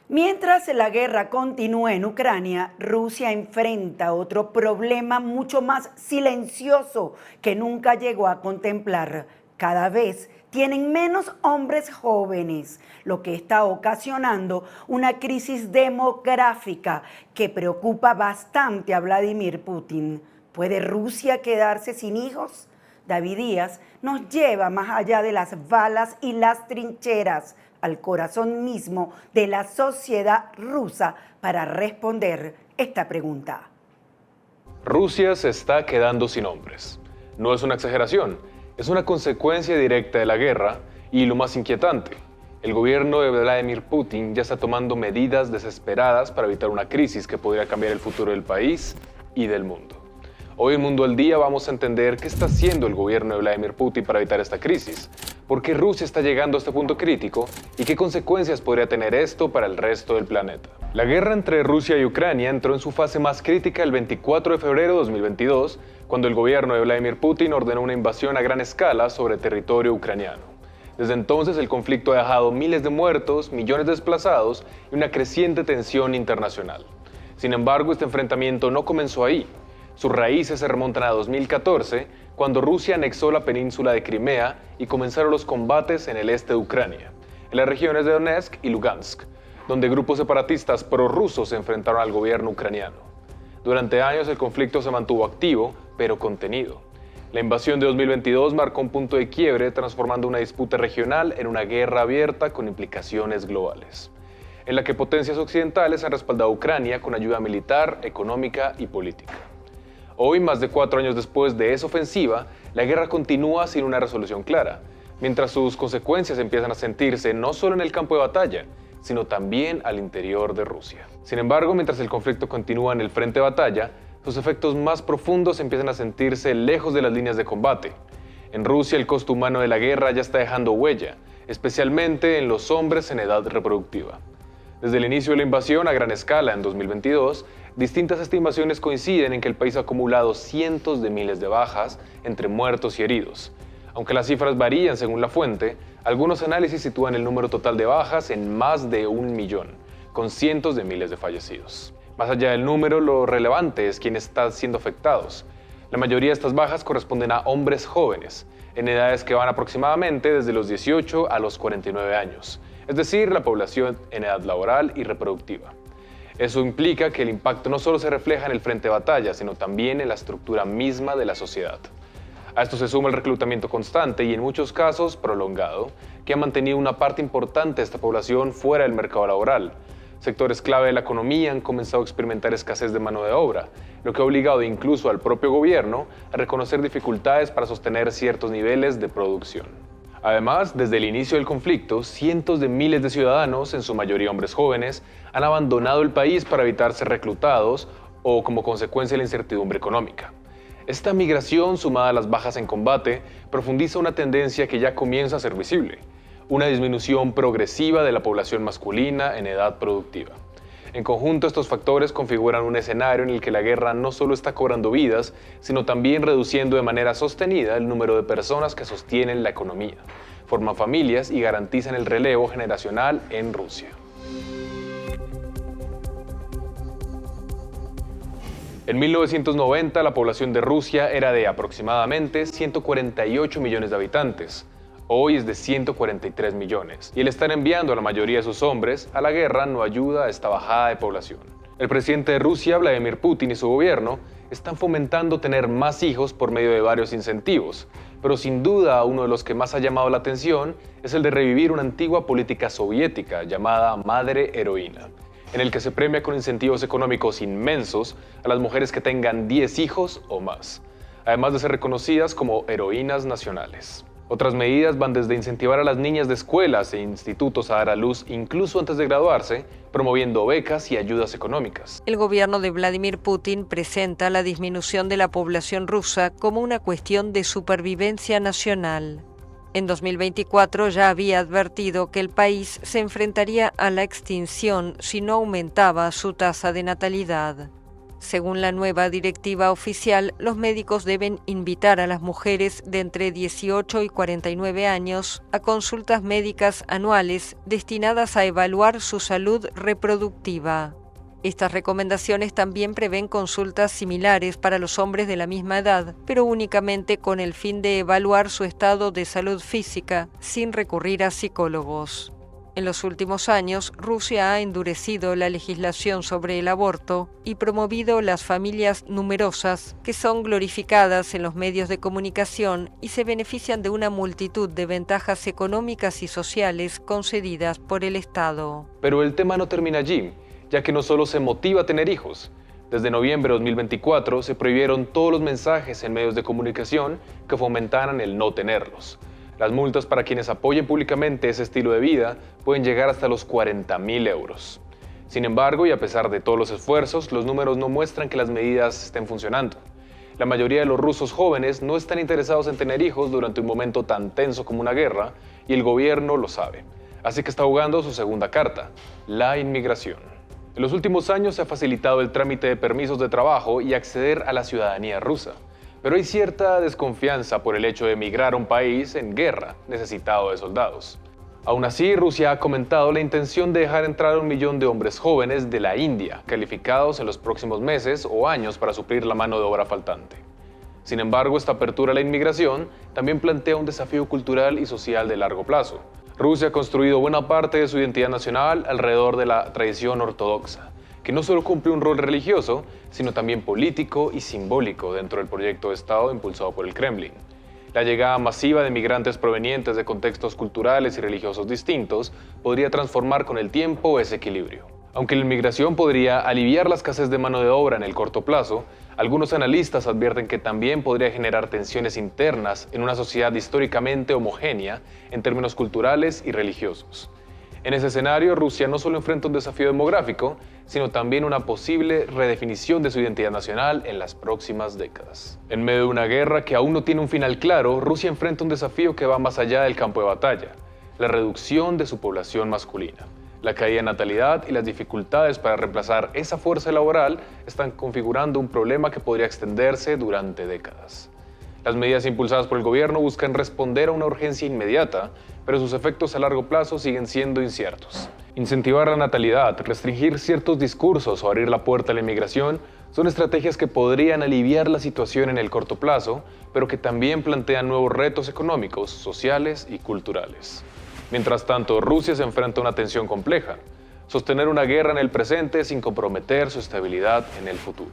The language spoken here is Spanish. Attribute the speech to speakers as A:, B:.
A: Mientras la guerra continúa en Ucrania, Rusia enfrenta otro problema mucho más silencioso que nunca llegó a contemplar. Cada vez tienen menos hombres jóvenes, lo que está ocasionando una crisis demográfica que preocupa bastante a Vladimir Putin. ¿Puede Rusia quedarse sin hijos? David Díaz nos lleva más allá de las balas y las trincheras, al corazón mismo de la sociedad rusa para responder esta pregunta.
B: Rusia se está quedando sin hombres. No es una exageración, es una consecuencia directa de la guerra y lo más inquietante, el gobierno de Vladimir Putin ya está tomando medidas desesperadas para evitar una crisis que podría cambiar el futuro del país y del mundo. Hoy en Mundo al Día vamos a entender qué está haciendo el gobierno de Vladimir Putin para evitar esta crisis, por qué Rusia está llegando a este punto crítico y qué consecuencias podría tener esto para el resto del planeta. La guerra entre Rusia y Ucrania entró en su fase más crítica el 24 de febrero de 2022, cuando el gobierno de Vladimir Putin ordenó una invasión a gran escala sobre territorio ucraniano. Desde entonces el conflicto ha dejado miles de muertos, millones de desplazados y una creciente tensión internacional. Sin embargo, este enfrentamiento no comenzó ahí. Sus raíces se remontan a 2014, cuando Rusia anexó la península de Crimea y comenzaron los combates en el este de Ucrania, en las regiones de Donetsk y Lugansk, donde grupos separatistas prorrusos se enfrentaron al gobierno ucraniano. Durante años el conflicto se mantuvo activo, pero contenido. La invasión de 2022 marcó un punto de quiebre, transformando una disputa regional en una guerra abierta con implicaciones globales, en la que potencias occidentales han respaldado a Ucrania con ayuda militar, económica y política. Hoy, más de 4 años después de esa ofensiva, la guerra continúa sin una resolución clara, mientras sus consecuencias empiezan a sentirse no solo en el campo de batalla, sino también al interior de Rusia. Sin embargo, mientras el conflicto continúa en el frente de batalla, sus efectos más profundos empiezan a sentirse lejos de las líneas de combate. En Rusia, el costo humano de la guerra ya está dejando huella, especialmente en los hombres en edad reproductiva. Desde el inicio de la invasión a gran escala en 2022, distintas estimaciones coinciden en que el país ha acumulado cientos de miles de bajas entre muertos y heridos. Aunque las cifras varían según la fuente, algunos análisis sitúan el número total de bajas en más de 1 millón, con cientos de miles de fallecidos. Más allá del número, lo relevante es quiénes están siendo afectados. La mayoría de estas bajas corresponden a hombres jóvenes, en edades que van aproximadamente desde los 18 a los 49 años, es decir, la población en edad laboral y reproductiva. Eso implica que el impacto no solo se refleja en el frente de batalla, sino también en la estructura misma de la sociedad. A esto se suma el reclutamiento constante y en muchos casos prolongado, que ha mantenido una parte importante de esta población fuera del mercado laboral. Sectores clave de la economía han comenzado a experimentar escasez de mano de obra, lo que ha obligado incluso al propio gobierno a reconocer dificultades para sostener ciertos niveles de producción. Además, desde el inicio del conflicto, cientos de miles de ciudadanos, en su mayoría hombres jóvenes, han abandonado el país para evitar ser reclutados o como consecuencia de la incertidumbre económica. Esta migración, sumada a las bajas en combate, profundiza una tendencia que ya comienza a ser visible: una disminución progresiva de la población masculina en edad productiva. En conjunto, estos factores configuran un escenario en el que la guerra no solo está cobrando vidas, sino también reduciendo de manera sostenida el número de personas que sostienen la economía, forman familias y garantizan el relevo generacional en Rusia. En 1990, la población de Rusia era de aproximadamente 148 millones de habitantes. Hoy es de 143 millones, y el estar enviando a la mayoría de sus hombres a la guerra no ayuda a esta bajada de población. El presidente de Rusia, Vladimir Putin, y su gobierno están fomentando tener más hijos por medio de varios incentivos, pero sin duda uno de los que más ha llamado la atención es el de revivir una antigua política soviética llamada Madre Heroína, en el que se premia con incentivos económicos inmensos a las mujeres que tengan 10 hijos o más, además de ser reconocidas como heroínas nacionales. Otras medidas van desde incentivar a las niñas de escuelas e institutos a dar a luz incluso antes de graduarse, promoviendo becas y ayudas económicas.
C: El gobierno de Vladimir Putin presenta la disminución de la población rusa como una cuestión de supervivencia nacional. En 2024 ya había advertido que el país se enfrentaría a la extinción si no aumentaba su tasa de natalidad. Según la nueva directiva oficial, los médicos deben invitar a las mujeres de entre 18 y 49 años a consultas médicas anuales destinadas a evaluar su salud reproductiva. Estas recomendaciones también prevén consultas similares para los hombres de la misma edad, pero únicamente con el fin de evaluar su estado de salud física, sin recurrir a psicólogos. En los últimos años, Rusia ha endurecido la legislación sobre el aborto y promovido las familias numerosas, que son glorificadas en los medios de comunicación y se benefician de una multitud de ventajas económicas y sociales concedidas por el Estado.
B: Pero el tema no termina allí, ya que no solo se motiva a tener hijos. Desde noviembre de 2024 se prohibieron todos los mensajes en medios de comunicación que fomentaran el no tenerlos. Las multas para quienes apoyen públicamente ese estilo de vida pueden llegar hasta los 40.000 euros. Sin embargo, y a pesar de todos los esfuerzos, los números no muestran que las medidas estén funcionando. La mayoría de los rusos jóvenes no están interesados en tener hijos durante un momento tan tenso como una guerra, y el gobierno lo sabe. Así que está jugando su segunda carta, la inmigración. En los últimos años se ha facilitado el trámite de permisos de trabajo y acceder a la ciudadanía rusa. Pero hay cierta desconfianza por el hecho de emigrar a un país en guerra, necesitado de soldados. Aún así, Rusia ha comentado la intención de dejar entrar a 1 millón de hombres jóvenes de la India, calificados en los próximos meses o años para suplir la mano de obra faltante. Sin embargo, esta apertura a la inmigración también plantea un desafío cultural y social de largo plazo. Rusia ha construido buena parte de su identidad nacional alrededor de la tradición ortodoxa, que no solo cumple un rol religioso, sino también político y simbólico dentro del proyecto de Estado impulsado por el Kremlin. La llegada masiva de migrantes provenientes de contextos culturales y religiosos distintos podría transformar con el tiempo ese equilibrio. Aunque la inmigración podría aliviar la escasez de mano de obra en el corto plazo, algunos analistas advierten que también podría generar tensiones internas en una sociedad históricamente homogénea en términos culturales y religiosos. En ese escenario, Rusia no solo enfrenta un desafío demográfico, sino también una posible redefinición de su identidad nacional en las próximas décadas. En medio de una guerra que aún no tiene un final claro, Rusia enfrenta un desafío que va más allá del campo de batalla, la reducción de su población masculina. La caída de natalidad y las dificultades para reemplazar esa fuerza laboral están configurando un problema que podría extenderse durante décadas. Las medidas impulsadas por el gobierno buscan responder a una urgencia inmediata, pero sus efectos a largo plazo siguen siendo inciertos. Incentivar la natalidad, restringir ciertos discursos o abrir la puerta a la inmigración son estrategias que podrían aliviar la situación en el corto plazo, pero que también plantean nuevos retos económicos, sociales y culturales. Mientras tanto, Rusia se enfrenta a una tensión compleja: sostener una guerra en el presente sin comprometer su estabilidad en el futuro.